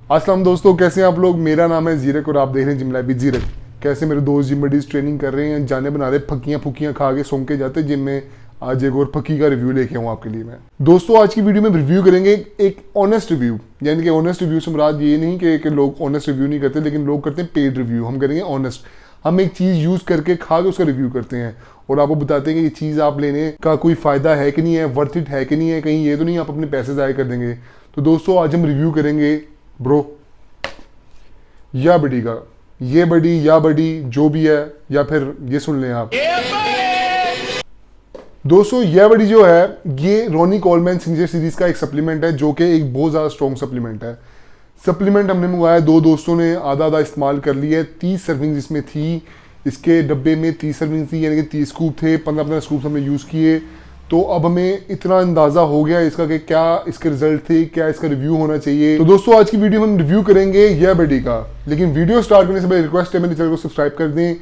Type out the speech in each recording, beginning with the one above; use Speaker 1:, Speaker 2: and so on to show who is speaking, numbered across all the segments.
Speaker 1: अस्सलाम दोस्तों, कैसे हैं आप लोग। मेरा नाम है जीरक और आप देख रहे हैं जिम लाइफ विद जीरक। कैसे मेरे दोस्त जिम बडीज ट्रेनिंग कर रहे हैं, जाने बना रहे, फक्कियां फुक्कियां खा के सोंग के जाते जिम में। आज एक और फक्की का रिव्यू लेके आऊँ आपके लिए मैं। दोस्तों आज की वीडियो में रिव्यू करेंगे एक ऑनेस्ट रिव्यू, यानी कि ऑनेस्ट रिव्यू से मुराद ये नहीं कि लोग ऑनेस्ट रिव्यू नहीं करते, लेकिन लोग करते हैं पेड रिव्यू। हम करेंगे ऑनेस्ट। हम एक चीज़ यूज़ करके खा के उसका रिव्यू करते हैं और आपको बताते हैं कि ये चीज़ आप लेने का कोई फ़ायदा है कि नहीं है, वर्थ इट है कि नहीं है, कहीं ये तो नहीं आप अपने पैसे ज़ाया कर देंगे। तो दोस्तों आज हम रिव्यू करेंगे ब्रो या बडी का। ये बडी या बडी जो भी है, या फिर ये सुन लें आप। दोस्तों यह बडी जो है ये रोनी कोलमैन सिग्नेचर सीरीज का एक सप्लीमेंट है, जो कि एक बहुत ज़्यादा स्ट्रॉन्ग सप्लीमेंट है। सप्लीमेंट हमने मंगवाया, दो दोस्तों ने आधा आधा इस्तेमाल कर लिया। 30 सर्विंग इसमें थी, इसके डब्बे में 30 सर्विंग थी, यानी कि 30 स्कूप थे। 15-15 स्कूप हमने यूज़ किए। तो अब हमें इतना अंदाज़ा हो गया इसका कि क्या इसके रिजल्ट थे, क्या इसका रिव्यू होना चाहिए। तो दोस्तों आज की वीडियो में हम रिव्यू करेंगे यह बडी का। लेकिन वीडियो स्टार्ट करने से पहले रिक्वेस्ट है मेरे चैनल को सब्सक्राइब कर दें,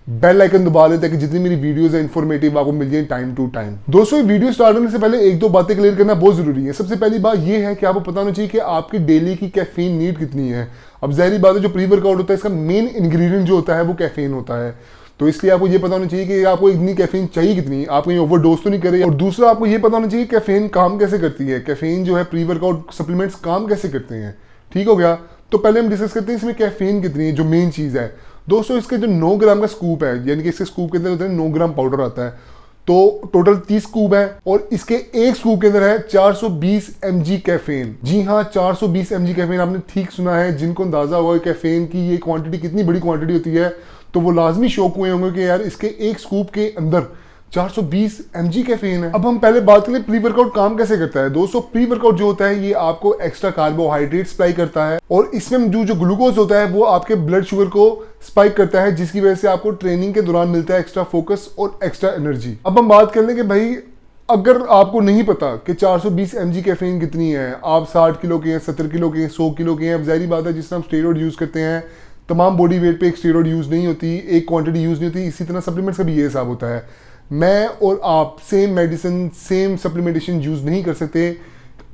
Speaker 1: बेल आइकन दबा दें ताकि जितनी मेरी वीडियोस है इन्फॉर्मेटिव आपको मिल जाए टाइम टू टाइम। दोस्तों ये वीडियो स्टार्ट करने से पहले एक दो बातें क्लियर करना बहुत जरूरी है। सबसे पहली बात ये है कि आपको पता होना चाहिए कि आपकी डेली की कैफीन नीड कितनी है। अब ज़ाहिर बात है जो प्री वर्कआउट होता है इसका मेन इंग्रेडिएंट जो होता है वो कैफीन होता है। तो इसलिए आपको ये पता होना चाहिए कि आपको इतनी कैफीन चाहिए कितनी, आप कहीं ओवरडोज तो नहीं करें। और दूसरा आपको ये पता होना चाहिए कैफीन काम कैसे करती है, कैफीन जो है प्री वर्कआउट सप्लीमेंट्स काम कैसे करते हैं। ठीक हो गया। तो पहले हम डिस्कस करते हैं इसमें कैफीन कितनी है, जो मेन चीज़ है। दोस्तों इसके जो 9 ग्राम का स्कूप है, यानी कि इसके स्कूप के अंदर होता है 9 ग्राम पाउडर आता है, तो टोटल 30 स्कूप है। और इसके एक स्कूप के अंदर है 420 mg कैफीन। जी हाँ, 420 mg कैफीन, आपने ठीक सुना है। जिनको अंदाजा हुआ कैफीन की ये क्वांटिटी कितनी बड़ी क्वांटिटी होती है, तो वो लाजमी शौक हुए होंगे कि यार इसके एक स्कूप के अंदर 420 mg कैफीन है। अब हम पहले बात करें प्री वर्कआउट काम कैसे करता है। दोस्तों प्री वर्कआउट जो होता है ये आपको एक्स्ट्रा कार्बोहाइड्रेट स्पाइक करता है, और इसमें जो ग्लूकोज होता है वो आपके ब्लड शुगर को स्पाइक करता है, जिसकी वजह से आपको ट्रेनिंग के दौरान मिलता है एक्स्ट्रा फोकस और एक्स्ट्रा एनर्जी। अब हम बात कर लें कि भाई अगर आपको नहीं पता कि 420 mg कैफीन कितनी है, आप 60 किलो के हैं, 70 किलो के हैं, 100 किलो के हैं। अब जाहिर बात है जिस तरह हम स्टेरॉइड यूज करते हैं, तमाम बॉडी वेट पे एक स्टेरॉइड यूज नहीं होती, एक क्वांटिटी यूज नहीं होती। इसी तरह सप्लीमेंट्स का भी ये हिसाब होता है। मैं और आप same medicine same supplementation use नहीं कर सकते।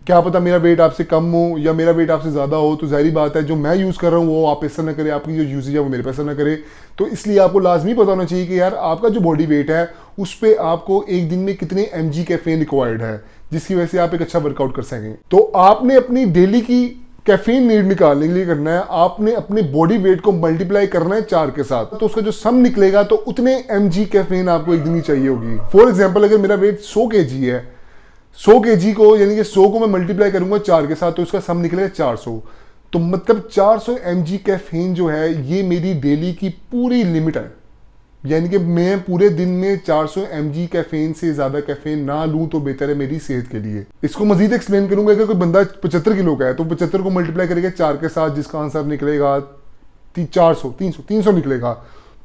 Speaker 1: क्या पता मेरा वेट आपसे कम हो या मेरा वेट आपसे ज़्यादा हो, तो जाहिर बात है जो मैं यूज़ कर रहा हूँ वो आप पे असर ना करे, आपकी जो यूजेज है वो मेरे पे असर ना करे। तो इसलिए आपको लाजमी पता होना चाहिए कि यार आपका जो बॉडी वेट है उस पर आपको एक दिन में कितने mg कैफीन रिक्वायर्ड है, जिसकी वजह से आप एक अच्छा वर्कआउट कर सकें। तो आपने अपनी डेली की कैफीन नीड निकालने के लिए करना है, आपने अपने बॉडी वेट को मल्टीप्लाई करना है 4 के साथ, तो उसका जो सम निकलेगा तो उतने mg कैफीन आपको एक दिन ही चाहिए होगी। फॉर एग्जांपल अगर मेरा वेट 100 kg है, 100 kg को यानी कि 100 को मैं मल्टीप्लाई करूंगा 4 के साथ, तो उसका सम निकलेगा 400। तो मतलब 400 mg कैफीन जो है ये मेरी डेली की पूरी लिमिट है, यानी कि मैं पूरे दिन में 400 mg कैफीन से ज्यादा कैफीन ना लूं तो बेहतर है मेरी सेहत के लिए। इसको मजीद एक्सप्लेन करूंगा। अगर कोई बंदा 75 किलो का है तो 75 को मल्टीप्लाई करेगा 4 के साथ, जिसका आंसर निकलेगा 300 निकलेगा।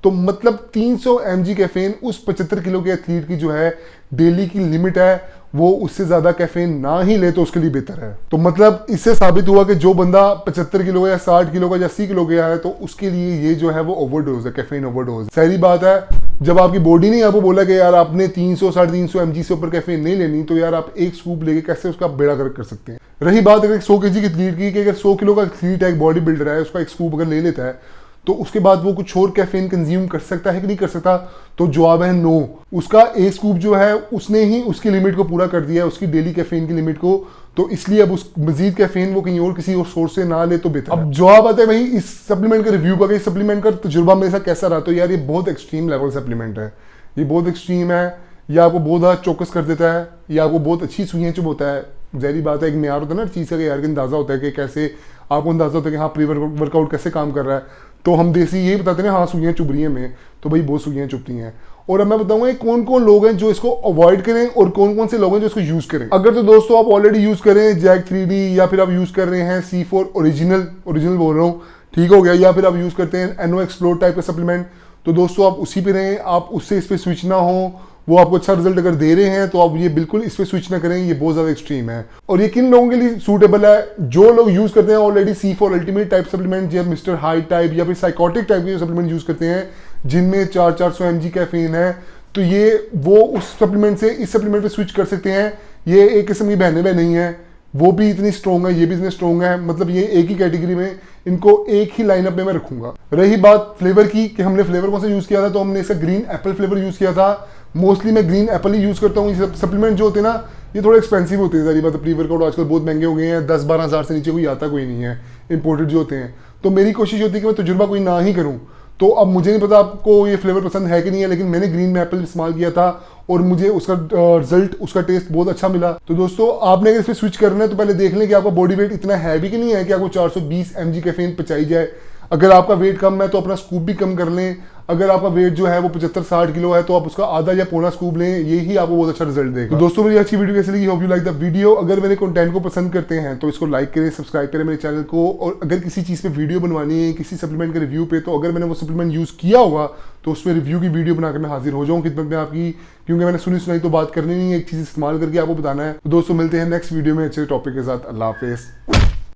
Speaker 1: तो मतलब 300 mg कैफीन उस 75 किलो के एथलीट की जो है डेली की लिमिट है, वो उससे ज्यादा कैफीन ना ही ले तो उसके लिए बेहतर है। तो मतलब इससे साबित हुआ कि जो बंदा 75 किलो का या 60 किलो का या 80 किलो का है तो उसके लिए ये जो है वो ओवरडोज है, कैफीन ओवरडोज। सही बात है, जब आपकी बॉडी ने आपको बोला कि यार आपने 300-350 mg से ऊपर कैफीन नहीं लेनी, तो यार आप एक स्कूप लेके कैसे उसका बेड़ा गर्क कर सकते हैं। रही बात अगर 100 kg की एथलीट की, कि अगर 100 किलो का एथलीट है, एक बॉडी बिल्डर है, उसका एक स्कूप अगर ले लेता है तो उसके बाद वो कुछ और कैफीन कंज्यूम कर सकता है कि नहीं कर सकता, तो जवाब है नो। उसका एक स्कूप जो है उसने ही उसकी लिमिट को पूरा कर दिया है, उसकी डेली कैफीन की लिमिट को। तो इसलिए अब उस मजीद कैफीन वो कहीं और किसी और सोर्स से ना ले तो बेहतर। अब जवाब आता है भाई इस सप्लीमेंट का रिव्यू का, कि इस सप्लीमेंट का तजुर्बा मेरे साथ कैसा रहा। तो यार ये बहुत एक्सट्रीम लेवल सप्लीमेंट है, ये बहुत एक्सट्रीम है। ये आपको बहुत ज़्यादा चौकस कर देता है, ये आपको बहुत अच्छी सुइयाँ चुभोता है। ज़ाहिर बात है एक म्यार होता है ना चीज़ का, यार का अंदाज़ा होता है कि कैसे आपको अंदाज़ा होता है कि हाँ प्री वर्कआउट कैसे काम कर रहा है। तो हम देसी यही बताते हैं हाँ सुइयाँ चुभ रही हैं में, तो भाई बहुत सुइयाँ चुभती हैं। और अब मैं बताऊंगा कौन कौन लोग हैं जो इसको अवॉइड करें और कौन कौन से लोग हैं जो इसको यूज़ करें। अगर तो दोस्तों आप ऑलरेडी यूज़ करें जैक 3D, या फिर आप यूज़ कर रहे हैं C4 ओरिजिनल बोल रहा हूँ, ठीक हो गया, या फिर आप यूज़ करते हैं NO एक्सप्लोर टाइप का सप्लीमेंट, तो दोस्तों आप उसी पे रहें, आप उससे इस पर स्विच ना हो। वो आपको अच्छा रिजल्ट अगर दे रहे हैं तो आप ये बिल्कुल इस पे स्विच ना करें, ये बहुत ज़्यादा एक्सट्रीम है। और ये किन लोगों के लिए सूटेबल है, जो लोग यूज़ करते हैं already C4 ultimate type supplement, या मिस्टर हाई टाइप, या फिर साइकोटिक टाइप के सप्लीमेंट यूज़ करते हैं जिनमें 400 mg कैफीन है, तो ये वो उस सप्लीमेंट से इस सप्लीमेंट पे स्विच कर सकते हैं। ये एक किस्म की बहने नहीं है, वो भी इतनी स्ट्रॉन्ग है, ये भी इतने स्ट्रॉन्ग है, मतलब ये एक ही कैटेगरी में, इनको एक ही लाइनअप में मैं रखूंगा। रही बात फ्लेवर की कि हमने फ्लेवर कौन सा यूज किया था, तो हमने इसका ग्रीन एप्पल फ्लेवर यूज किया था। मोस्टली मैं ग्रीन एप्पल ही यूज करता हूँ। ये सप्लीमेंट जो होते हैं ना, ये थोड़े एक्सपेंसिव होते हैं, सारी बात। प्री वर्कआउट आजकल बहुत महंगे हो गए हैं, 10-12 हज़ार से नीचे कोई आता कोई नहीं है, इंपोर्टेड जो होते हैं। तो मेरी कोशिश होती है कि मैं तजुर्बा कोई ना ही करूँ। तो अब मुझे नहीं पता आपको ये फ्लेवर पसंद है कि नहीं है, लेकिन मैंने ग्रीन एप्पल इस्तेमाल किया था और मुझे उसका रिजल्ट, उसका टेस्ट बहुत अच्छा मिला। तो दोस्तों, आपने अगर इस पर स्विच करना है तो पहले देख लें कि आपका बॉडी वेट इतना हैवी कि नहीं है कि आपको 420 mg कैफीन पचाई जाए। अगर आपका वेट कम है तो अपना स्कूप भी कम कर लें। अगर आपका वेट जो है वो 75-60 किलो है तो आप उसका आधा या पौना स्कूप लें, यही आपको बहुत अच्छा रिजल्ट देगा। तो दोस्तों, मेरी अच्छी वीडियो कैसी लगी? Hope you like the video. अगर मेरे कंटेंट को पसंद करते हैं तो इसको लाइक करें, सब्सक्राइब करें मेरे चैनल को। और अगर किसी चीज़ पे वीडियो बनवानी है, किसी सप्लीमेंट के रिव्यू पे, तो अगर मैंने वो सप्लीमेंट यूज़ किया होगा तो उस पर रिव्यू की वीडियो बनाकर मैं हाजिर हो जाऊँ खिदमत में आपकी, क्योंकि मैंने सुनी सुनाई तो बात करनी नहीं है, एक चीज़ इस्तेमाल करके आपको बताना है। तो दोस्तों, मिलते हैं नेक्स्ट वीडियो में अच्छे टॉपिक के साथ। अल्लाह हाफिज़।